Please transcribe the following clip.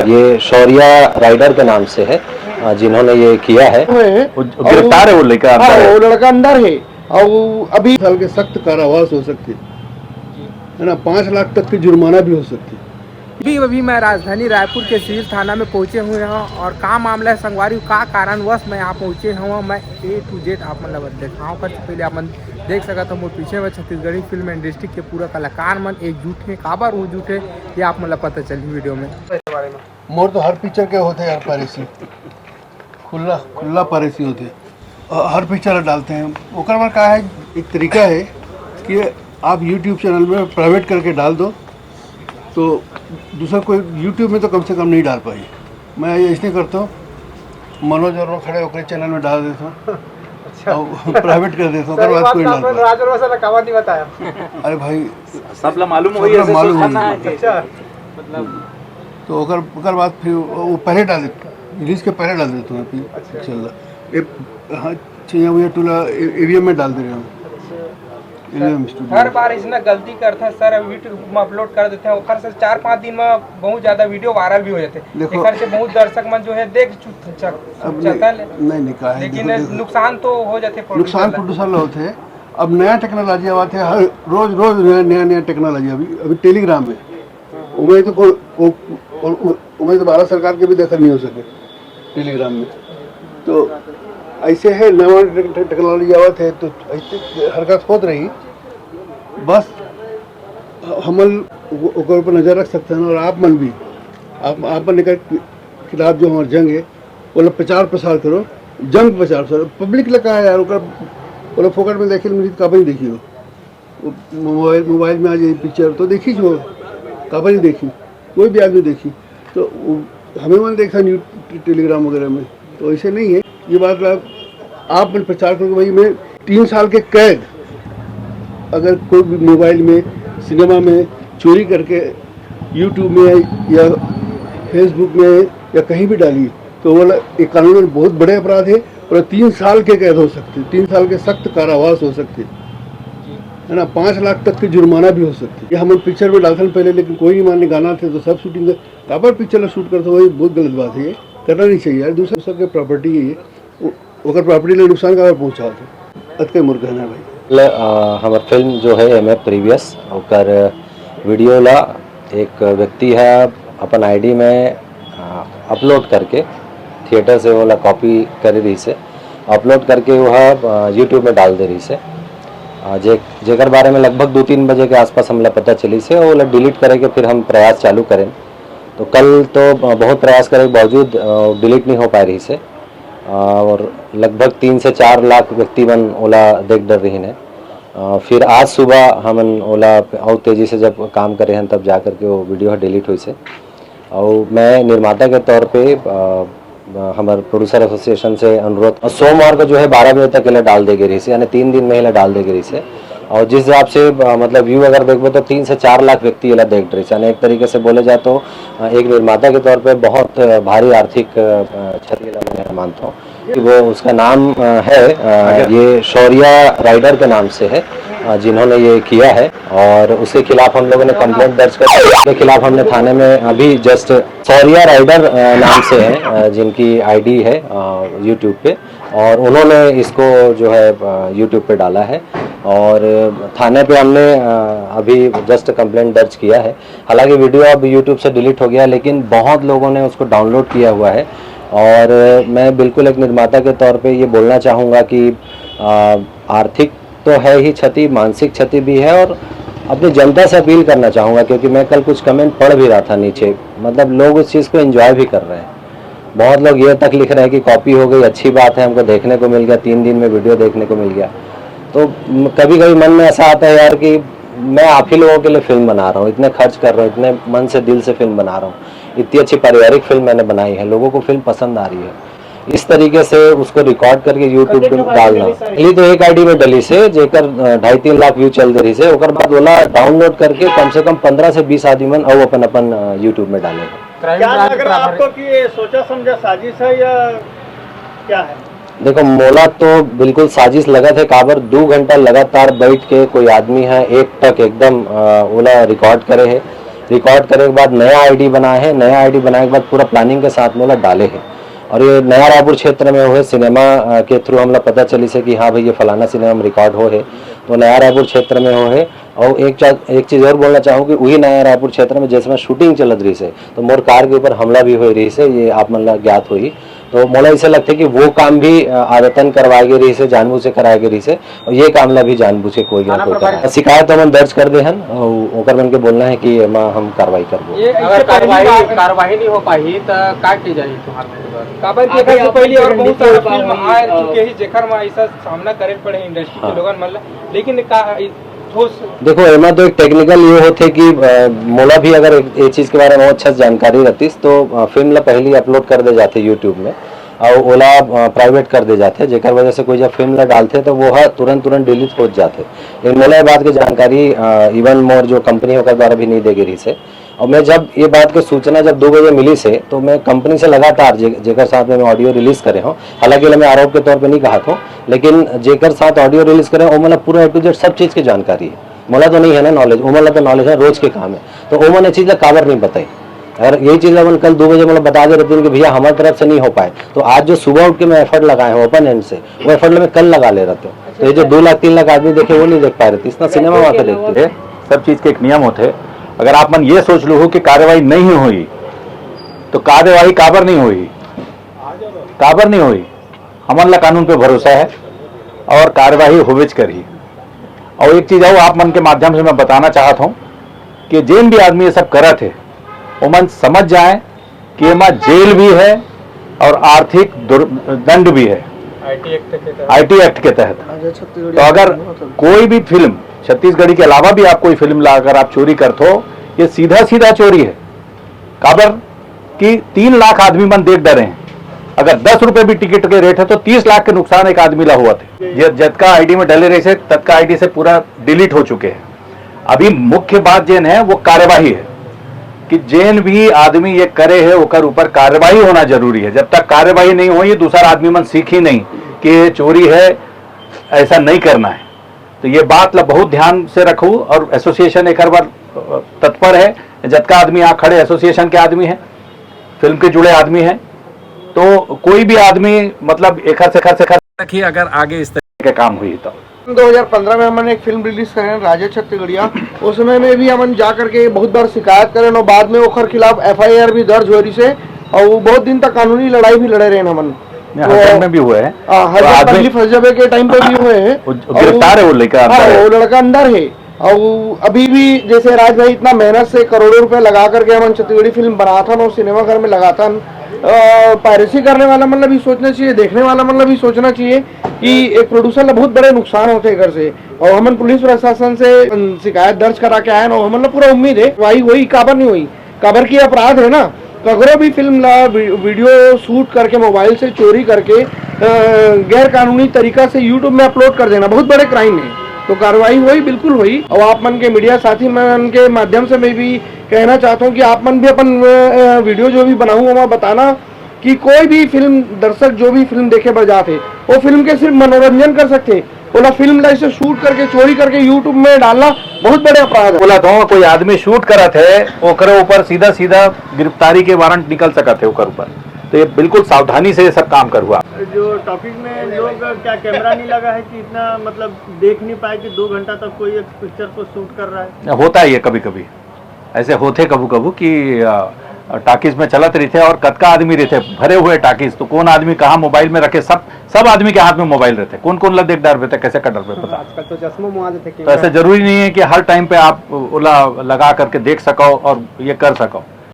ये शौर्या राइडर के नाम से है, जिन्होंने ये किया है। गिरफ्तार है वो लड़का अंदर है। वो लड़का अंदर है और अभी साल के सख्त कारावास हो सकते है ना, 5 लाख तक की जुर्माना भी हो सकती है। अभी मैं राजधानी रायपुर के सिविल थाना में पहुंचे हुए हैं और का मामला है संगवारी का कारणवश मैं यहाँ पहुंचे हूँ। मैं A to Z आप मतलब दिखाऊँ कर पहले आप देख सका तो मोर पीछे में छत्तीसगढ़ी फिल्म इंडस्ट्री के पूरा कलाकार मन एकजुट है, काबर वो जुट है ये आप मतलब पता चली वीडियो में। मोर तो हर पिक्चर के होते हैं, हर परेशी खुला परेशी होते हैं, हर पिक्चर डालते हैं। ओकर में का है, एक तरीका है कि आप YouTube चैनल में प्राइवेट करके डाल दो तो दूसरा कोई YouTube में तो कम से कम नहीं डाल पाई। मैं ऐसे करता हूँ, मनोज और खड़े होकर चैनल में डाल देता हूँ और प्राइवेट कर देता हूँ, बाद कोई डाल पाए। नहीं बताया अरे भाई सब मालूम हो तो ओकर बाद फिर वो पहले डाल देते, रिलीज के पहले डाल देते हैं। फिर चल रहा हाँ चाहिए टूला AVM में डाल दे रहे हैं। हर बार इसने गलती करते हैं सर, यूट्यूब में अपलोड कर देते हैं और से 4-5 दिन में बहुत ज्यादा वीडियो वायरल भी हो जाते हैं। से बहुत दर्शक मन जो है देख नहीं कहा है, लेकिन नुकसान तो हो जाते, नुकसान प्रोड्यूसर लोग होते हैं। अब नया टेक्नोलॉजी आते हैं, हर रोज नया टेक्नोलॉजी। अभी टेलीग्राम में उम्मीद तो भारत सरकार के भी देखा नहीं हो सके टेलीग्राम में। तो ऐसे है, नया टेक्नोलॉजी आवत है तो ऐसे हरकत होत रही। बस हमल ऊपर पर नज़र रख सकते हैं और आप मन भी आप मन के खिलाफ जो हमारे जंग है वो लोग प्रचार प्रसार करो, जंग प्रचार प्रसार। पब्लिक लगा है यार, वो लोग फोकट में देखे मुझे काबा नहीं देखी हो, मोबाइल में आ जाए पिक्चर तो देखी जो काबा नहीं देखी, कोई भी आदमी देखी तो हमें मन देखा न्यूज टेलीग्राम वगैरह में। तो ऐसे नहीं है ये बात। आप प्रचार करोगे भाई, मैं 3 साल के कैद अगर कोई भी मोबाइल में सिनेमा में चोरी करके YouTube में या फेसबुक में या कहीं भी डाली तो वो एक कानून में बहुत बड़े अपराध है और 3 साल के कैद हो सकते, 3 साल के सख्त कारावास हो सकते है ना, 5 लाख तक की जुर्माना भी हो सकती है। ये हम पिक्चर में डालते पहले, लेकिन कोई नहीं मानने, गाना थे तो सब शूटिंग काबर पिक्चर में शूट करते, वही बहुत गलत बात है। ये करना नहीं चाहिए यार, दूसरा के प्रॉपर्टी है ये, ओकर प्रॉपर्टी ले नुकसान का पहुँचा थे अत के मुर्ग है भाई। हमार फिल्म जो है एम प्रीवियस ओकर वीडियो ला एक व्यक्ति है अपन ID में अपलोड करके थिएटर से वो कॉपी कर रही से अपलोड करके वह YouTube में डाल दे रही से, जेकर बारे में लगभग 2-3 बजे के आसपास हमला पता चली से वो डिलीट करे के फिर हम प्रयास चालू करें। तो कल तो बहुत प्रयास करे के बावजूद डिलीट नहीं हो पा रही से और लगभग 3 से 4 लाख व्यक्ति मन ओला देख डर रही है। फिर आज सुबह हमन ओला और तेज़ी से जब काम करे हैं तब जा कर के वो वीडियो डिलीट हुई से। और मैं निर्माता के तौर पे हमारे प्रोड्यूसर एसोसिएशन से अनुरोध सोमवार को जो है 12 बजे तक इला डाल देगी रही से, यानी 3 दिन में इला डाल देगी रही से। और जिस हिसाब से मतलब व्यू अगर देखो तो 3 से 4 लाख व्यक्ति इला देख रही से, यानी एक तरीके से बोले जाए तो एक निर्माता के तौर पे बहुत भारी आर्थिक क्षति मैं मानता हूँ कि वो उसका नाम है ये शौर्या राइडर के नाम से है, जिन्होंने ये किया है। और उसके खिलाफ हम लोगों ने कंप्लेंट दर्ज कर, उसके खिलाफ हमने थाने में अभी जस्ट शौर्या राइडर नाम से है जिनकी ID है YouTube पे, और उन्होंने इसको जो है YouTube पे डाला है और थाने पे हमने अभी जस्ट कंप्लेंट दर्ज किया है। हालांकि वीडियो अब YouTube से डिलीट हो गया लेकिन बहुत लोगों ने उसको डाउनलोड किया हुआ है। और मैं बिल्कुल एक निर्माता के तौर पे ये बोलना चाहूँगा कि आर्थिक तो है ही क्षति, मानसिक क्षति भी है। और अपनी जनता से अपील करना चाहूँगा, क्योंकि मैं कल कुछ कमेंट पढ़ भी रहा था नीचे, मतलब लोग उस चीज़ को एंजॉय भी कर रहे हैं। बहुत लोग ये तक लिख रहे हैं कि कॉपी हो गई, अच्छी बात है, हमको देखने को मिल गया, 3 दिन में वीडियो देखने को मिल गया। तो कभी कभी मन में ऐसा आता है यार कि मैं आप ही लोगों के लिए फिल्म बना रहा हूँ, इतने खर्च कर रहा हूँ, इतने मन से दिल से फिल्म बना रहा हूँ, इतनी अच्छी पारिवारिक फिल्म मैंने बनाई है, लोगों को फिल्म पसंद आ रही है, इस तरीके से उसको रिकॉर्ड करके YouTube पे डालना। पहली तो एक ID में डली से जेकर 2.5-3 लाख व्यू चल रही से, ओकर बाद बोला डाउनलोड करके कम से कम 15 से 20 आदमी मन और अपन YouTube में डालेगा। क्या लग रहा है आपको कि ये सोचा समझा साजिश है या क्या है? देखो मोला तो बिल्कुल साजिश लगा थे, काबर 2 घंटा लगातार बैठ के कोई आदमी है एक टक एकदम ओला रिकॉर्ड करे है रिकॉर्ड करने के बाद नया आईडी बनाए हैं, नया आईडी बनाने के बाद पूरा प्लानिंग के साथ मोला डाले हैं। और ये नया रायपुर क्षेत्र में हुए सिनेमा के थ्रू हमला पता चली से कि हाँ भाई ये फलाना सिनेमा में रिकॉर्ड हो है, तो नया रायपुर क्षेत्र में हो है। और एक चीज़ और बोलना चाहूँ कि वही नया रायपुर क्षेत्र में जैसे में शूटिंग चलत रही से, तो मोर कार के ऊपर हमला भी हो रही से, ये आप मतलब ज्ञात हुई। तो मोला ऐसा लगता है कि वो काम भी आदतन करवाए गए रही से, जानबूझ से कराए गए रही से, और ये कामला भी जानबूझ के कोई ना कोई करे। शिकायत हम दर्ज कर दे हन और ओकर मन के बोलना है कि एमा हम कार्रवाई करबो। ये अगर कार्रवाई नहीं हो पाई तो का की जाई तुम्हारे काबर के एकर से पहले और बहुत सारा फिल्म आ चुके ही जेकर में ऐसा सामना करे पड़े इंडस्ट्री के लोगन मन, लेकिन का देखो एमा तो एक टेक्निकल ये होते कि मोला भी अगर एक चीज़ के बारे में अच्छा जानकारी रहती तो फिल्म ला पहले अपलोड कर दे जाते यूट्यूब में और ओला प्राइवेट कर दे जाते, जेकर वजह से कोई जब फिल्म ला डालते तो वो तुरंत डिलीट हो जाते। लेकिन मोला बात की जानकारी इवन मोर जो कंपनी होकर द्वारा भी नहीं दे गई रही से। और मैं जब ये बात की सूचना जब 2 बजे मिली से, तो मैं कंपनी से लगातार जेकर साथ में मैं ऑडियो रिलीज करे हूँ, हालांकि मैं आरोप के तौर पे नहीं कहा था, लेकिन जेकर साथ ऑडियो रिलीज करे वो मतलब पूरा A to Z सब चीज़ की जानकारी है। मोला तो नहीं है ना नॉलेज, वो मतलब तो नॉलेज है, रोज के काम है, तो वो मैंने चीज़ काबर नहीं बताई। अगर यही चीज़ अपन कल 2 बजे मतलब बता दे रहती कि भैया हमारी तरफ से नहीं हो पाए, तो आज जो सुबह उठ के मैं एफर्ट लगाए हूँ ओपन एंड से, वो एफर्ट मैं कल लगा ले रहते हूँ। तो ये जो 2 लाख 3 लाख आदमी देखे वो नहीं देख पा रहे थे, इतना सिनेमा वहाँ पे देखते थे। सब चीज के एक नियम होते। अगर आप मन ये सोच लो कि कार्रवाई नहीं हुई तो कार्यवाही काबर नहीं हुई, काबर नहीं हुई। हमन ला कानून पे भरोसा है और कार्यवाही होवेच करी। और एक चीज और आप मन के माध्यम से मैं बताना चाहता हूँ कि जिन भी आदमी ये सब करा थे वो मन समझ जाए कि एमा जेल भी है और आर्थिक दंड भी है IT एक्ट के तहत। तो अगर कोई भी फिल्म छत्तीसगढ़ी के अलावा भी आप कोई फिल्म लाकर आप चोरी करते हो, ये सीधा सीधा चोरी है। काबर कि 3 लाख आदमी मन देख डरे हैं। अगर 10 रुपए भी टिकट के रेट है तो 30 लाख के नुकसान एक आदमी ला हुआ थे। जतका आईडी में डले रहे से तत्का आईडी से पूरा डिलीट हो चुके हैं। अभी मुख्य बात जेन है वो कार्यवाही है कि जेन भी आदमी ये करे है ओकर ऊपर कार्यवाही होना जरूरी है। जब तक कार्यवाही नहीं हो, ये दूसरा आदमी मन सीखी नहीं कि ये चोरी है, ऐसा नहीं करना है। तो ये बात ला बहुत ध्यान से रखू। और एसोसिएशन एक बार तत्पर है, जतका आदमी यहाँ खड़े एसोसिएशन के आदमी है, फिल्म के जुड़े आदमी है, तो कोई भी आदमी मतलब एक से रखिए अगर आगे इस तरह के काम हुई तो। 2015 में हमने एक फिल्म रिलीज करे राजा छत्तीसगढ़िया, उस समय में भी हमन जा करके बहुत बार शिकायत करे और बाद में ओकर खिलाफ FIR भी दर्ज हो रही से, और बहुत दिन तक कानूनी लड़ाई भी लड़े रहे हमन। हरियाणा में भी हुए हैं, पहली फर्जबे के टाइम पे भी हुए हैं, गिरफ्तार है वो लड़का, वो लड़का अंदर है। और अभी भी जैसे राज भाई इतना मेहनत से करोड़ों रुपए लगा करके हमन छत्तीसगढ़ी फिल्म बनाता ना, सिनेमा घर में लगाता, पायरेसी करने वाला मतलब भी सोचना चाहिए, देखने वाला मतलब भी सोचना चाहिए कि एक प्रोड्यूसर ला बहुत बड़े नुकसान होते हैं घर से। और हमन पुलिस प्रशासन से शिकायत दर्ज करा के आए ना, हमन पूरा उम्मीद है वही काबर नहीं हुई, काबर की अपराध है ना। कगरो भी फिल्म ला वीडियो शूट करके मोबाइल से चोरी करके गैर कानूनी तरीका से यूट्यूब में अपलोड कर देना बहुत बड़े क्राइम है। तो कार्रवाई हुई, बिल्कुल हुई। और आप मन के मीडिया साथी मन के माध्यम से मैं भी कहना चाहता हूँ कि आप मन भी अपन वीडियो जो भी बनाऊँ वहाँ बताना कि कोई भी फिल्म दर्शक जो भी फिल्म देखे बर जाते वो फिल्म के सिर्फ मनोरंजन कर सकते, बोला फिल्म ला इसे शूट करके चोरी करके यूट्यूब में डालना बहुत बड़े अपराध है। बोला तो कोई आदमी शूट करा थे ओकरे ऊपर सीधा गिरफ्तारी के वारंट निकल सका थे ओकर ऊपर। तो ये बिल्कुल सावधानी से ये सब काम कर हुआ। जो टॉपिक में लोग क्या कैमरा नहीं लगा है कि इतना मतलब देख नहीं पाए कि 2 घंटा तक कोई एक पिक्चर को शूट कर रहा है? होता है ये, कभी कभी ऐसे होते कबू कि टाकीज में चलत रही थे और कतका आदमी रहते भरे हुए टाकीज, तो कौन आदमी कहाँ मोबाइल में रखे, सब आदमी के हाथ में मोबाइल रहते, कौन ला देख डर रहते, कैसे का डर रहता। आजकल तो चश्मा मुआ देते, तो ऐसा जरूरी नहीं है कि हर टाइम पे आप ओला लगा करके देख सको और ये कर सको।